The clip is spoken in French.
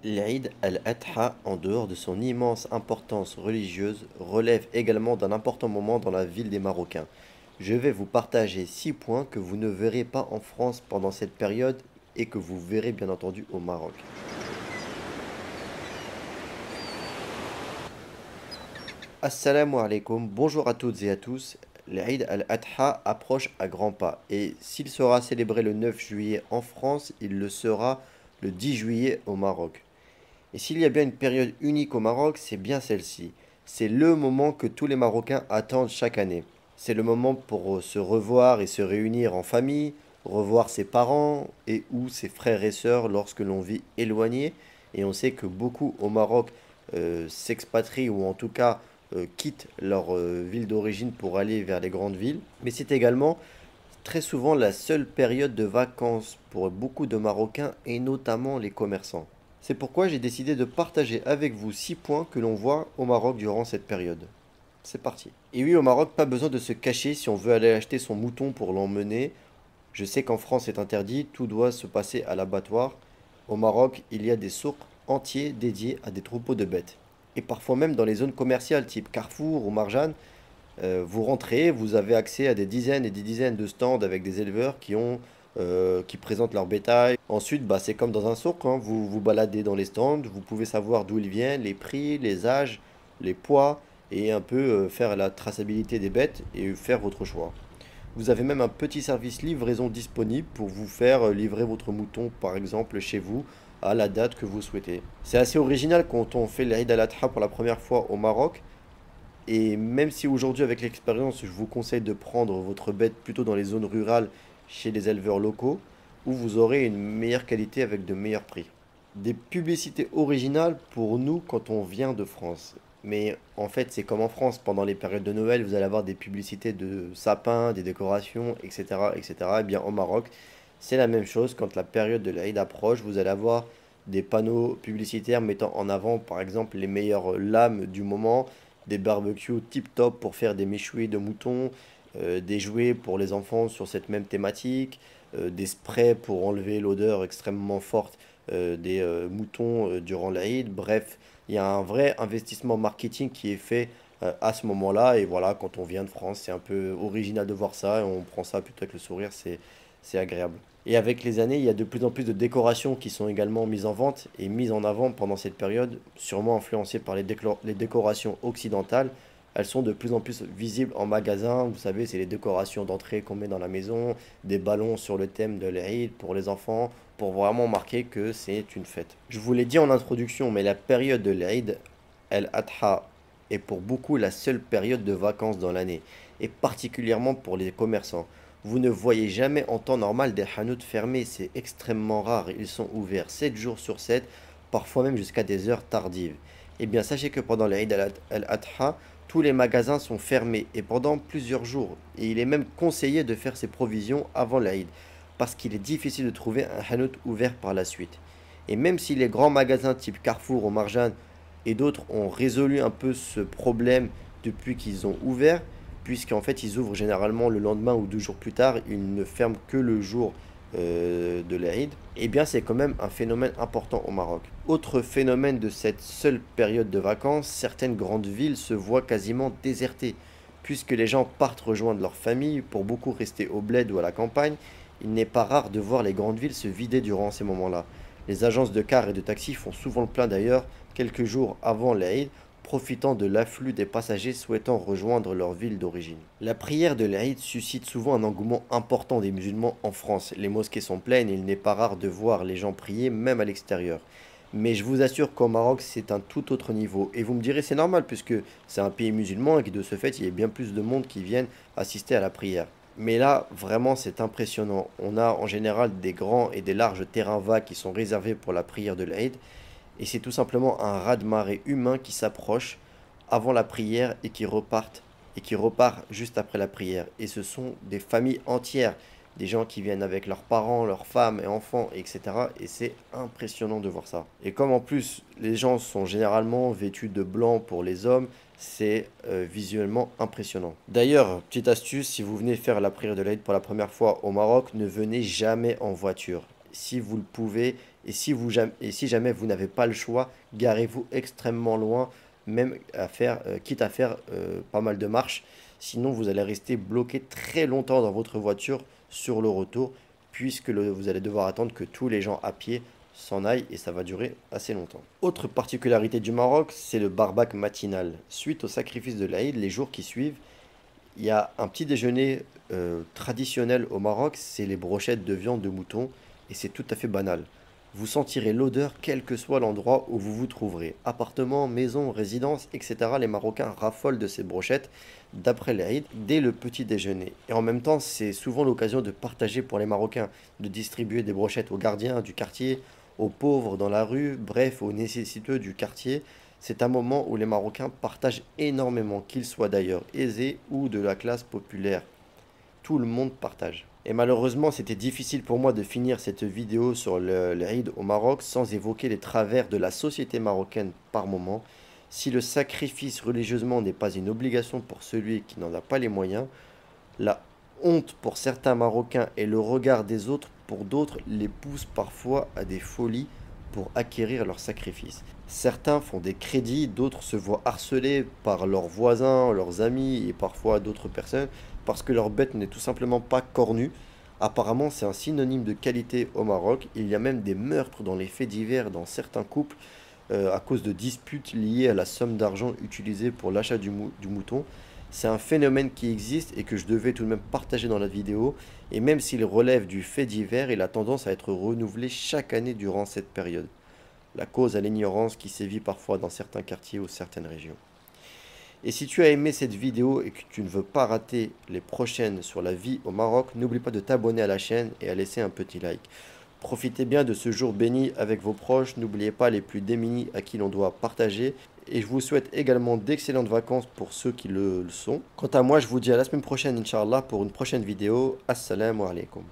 L'Aïd al-Adha, en dehors de son immense importance religieuse, relève également d'un important moment dans la vie des Marocains. Je vais vous partager 6 points que vous ne verrez pas en France pendant cette période et que vous verrez bien entendu au Maroc. Assalamu alaikum, bonjour à toutes et à tous. L'Aïd al-Adha approche à grands pas et s'il sera célébré le 9 juillet en France, il le sera le 10 juillet au Maroc. Et s'il y a bien une période unique au Maroc, c'est bien celle-ci. C'est le moment que tous les Marocains attendent chaque année. C'est le moment pour se revoir et se réunir en famille, revoir ses parents et ou ses frères et sœurs lorsque l'on vit éloigné. Et on sait que beaucoup au Maroc s'expatrient ou en tout cas quittent leur ville d'origine pour aller vers les grandes villes. Mais c'est également très souvent la seule période de vacances pour beaucoup de Marocains et notamment les commerçants. C'est pourquoi j'ai décidé de partager avec vous 6 points que l'on voit au Maroc durant cette période. C'est parti. Et oui, au Maroc, pas besoin de se cacher si on veut aller acheter son mouton pour l'emmener. Je sais qu'en France c'est interdit, tout doit se passer à l'abattoir. Au Maroc, il y a des souks entiers dédiés à des troupeaux de bêtes. Et parfois même dans les zones commerciales type Carrefour ou Marjane, vous rentrez, vous avez accès à des dizaines et des dizaines de stands avec des éleveurs qui présentent leur bétail. Ensuite, bah, c'est comme dans un souk, hein, vous vous baladez dans les stands, vous pouvez savoir d'où ils viennent, les prix, les âges, les poids, et un peu faire la traçabilité des bêtes et faire votre choix. Vous avez même un petit service livraison disponible pour vous faire livrer votre mouton, par exemple, chez vous, à la date que vous souhaitez. C'est assez original quand on fait l'Aïd al-Adha pour la première fois au Maroc. Et même si aujourd'hui, avec l'expérience, je vous conseille de prendre votre bête plutôt dans les zones rurales chez les éleveurs locaux, où vous aurez une meilleure qualité avec de meilleurs prix. Des publicités originales pour nous quand on vient de France. Mais en fait, c'est comme en France, pendant les périodes de Noël, vous allez avoir des publicités de sapins, des décorations, etc., etc. Et bien au Maroc, c'est la même chose. Quand la période de l'Aïd approche, vous allez avoir des panneaux publicitaires mettant en avant, par exemple, les meilleures lames du moment, des barbecues tip-top pour faire des méchouis de moutons, des jouets pour les enfants sur cette même thématique, des sprays pour enlever l'odeur extrêmement forte des moutons durant l'Aïd. Bref, il y a un vrai investissement marketing qui est fait à ce moment-là. Et voilà, quand on vient de France, c'est un peu original de voir ça. Et on prend ça plutôt avec le sourire, c'est agréable. Et avec les années, il y a de plus en plus de décorations qui sont également mises en vente et mises en avant pendant cette période, sûrement influencées par les décorations occidentales. Elles sont de plus en plus visibles en magasin. Vous savez, c'est les décorations d'entrée qu'on met dans la maison, des ballons sur le thème de l'Aïd pour les enfants, pour vraiment marquer que c'est une fête. Je vous l'ai dit en introduction, mais la période de l'Aïd el-Adha est pour beaucoup la seule période de vacances dans l'année, et particulièrement pour les commerçants. Vous ne voyez jamais en temps normal des hanouts fermés, c'est extrêmement rare. Ils sont ouverts 7 jours sur 7, parfois même jusqu'à des heures tardives. Eh bien, sachez que pendant l'Aïd al-Adha, tous les magasins sont fermés et pendant plusieurs jours. Et il est même conseillé de faire ses provisions avant l'Aïd, parce qu'il est difficile de trouver un hanout ouvert par la suite. Et même si les grands magasins type Carrefour ou Marjane et d'autres ont résolu un peu ce problème depuis qu'ils ont ouvert, puisqu'en fait ils ouvrent généralement le lendemain ou 2 jours plus tard, ils ne ferment que le jour de l'Aïd, et bien c'est quand même un phénomène important au Maroc. Autre phénomène de cette seule période de vacances, certaines grandes villes se voient quasiment désertées, puisque les gens partent rejoindre leur famille, pour beaucoup rester au bled ou à la campagne. Il n'est pas rare de voir les grandes villes se vider durant ces moments-là. Les agences de cars et de taxis font souvent le plein d'ailleurs, quelques jours avant l'Aïd, profitant de l'afflux des passagers souhaitant rejoindre leur ville d'origine. La prière de l'Aïd suscite souvent un engouement important des musulmans en France. Les mosquées sont pleines et il n'est pas rare de voir les gens prier même à l'extérieur. Mais je vous assure qu'au Maroc, c'est un tout autre niveau. Et vous me direz, c'est normal puisque c'est un pays musulman et que de ce fait, il y a bien plus de monde qui viennent assister à la prière. Mais là, vraiment, c'est impressionnant. On a en général des grands et des larges terrains vagues qui sont réservés pour la prière de l'Aïd. Et c'est tout simplement un raz-de-marée humain qui s'approche avant la prière et qui repart juste après la prière. Et ce sont des familles entières, des gens qui viennent avec leurs parents, leurs femmes et enfants, etc. Et c'est impressionnant de voir ça. Et comme en plus les gens sont généralement vêtus de blanc pour les hommes, c'est visuellement impressionnant. D'ailleurs, petite astuce, si vous venez faire la prière de l'Aïd pour la première fois au Maroc, ne venez jamais en voiture. Si vous le pouvez, Et si jamais vous n'avez pas le choix, garez-vous extrêmement loin, même quitte à faire pas mal de marches. Sinon, vous allez rester bloqué très longtemps dans votre voiture sur le retour, puisque vous allez devoir attendre que tous les gens à pied s'en aillent et ça va durer assez longtemps. Autre particularité du Maroc, c'est le barbac matinal. Suite au sacrifice de l'Aïd, les jours qui suivent, il y a un petit déjeuner traditionnel au Maroc, c'est les brochettes de viande de mouton et c'est tout à fait banal. Vous sentirez l'odeur quel que soit l'endroit où vous vous trouverez. Appartement, maison, résidence, etc. Les Marocains raffolent de ces brochettes d'après l'Aïd dès le petit déjeuner. Et en même temps, c'est souvent l'occasion de partager pour les Marocains, de distribuer des brochettes aux gardiens du quartier, aux pauvres dans la rue, bref, aux nécessiteux du quartier. C'est un moment où les Marocains partagent énormément, qu'ils soient d'ailleurs aisés ou de la classe populaire. Tout le monde partage. Et malheureusement, c'était difficile pour moi de finir cette vidéo sur l'Aïd au Maroc sans évoquer les travers de la société marocaine par moment. Si le sacrifice religieusement n'est pas une obligation pour celui qui n'en a pas les moyens, la honte pour certains Marocains et le regard des autres pour d'autres les poussent parfois à des folies pour acquérir leur sacrifice. Certains font des crédits, d'autres se voient harcelés par leurs voisins, leurs amis et parfois d'autres personnes parce que leur bête n'est tout simplement pas cornue. Apparemment, c'est un synonyme de qualité au Maroc. Il y a même des meurtres dans les faits divers dans certains couples à cause de disputes liées à la somme d'argent utilisée pour l'achat du mouton. C'est un phénomène qui existe et que je devais tout de même partager dans la vidéo. Et même s'il relève du fait divers, il a tendance à être renouvelé chaque année durant cette période. La cause à l'ignorance qui sévit parfois dans certains quartiers ou certaines régions. Et si tu as aimé cette vidéo et que tu ne veux pas rater les prochaines sur la vie au Maroc, n'oublie pas de t'abonner à la chaîne et à laisser un petit like. Profitez bien de ce jour béni avec vos proches, n'oubliez pas les plus démunis à qui l'on doit partager. Et je vous souhaite également d'excellentes vacances pour ceux qui le sont. Quant à moi, je vous dis à la semaine prochaine, Inch'Allah, pour une prochaine vidéo. Assalamu alaikum.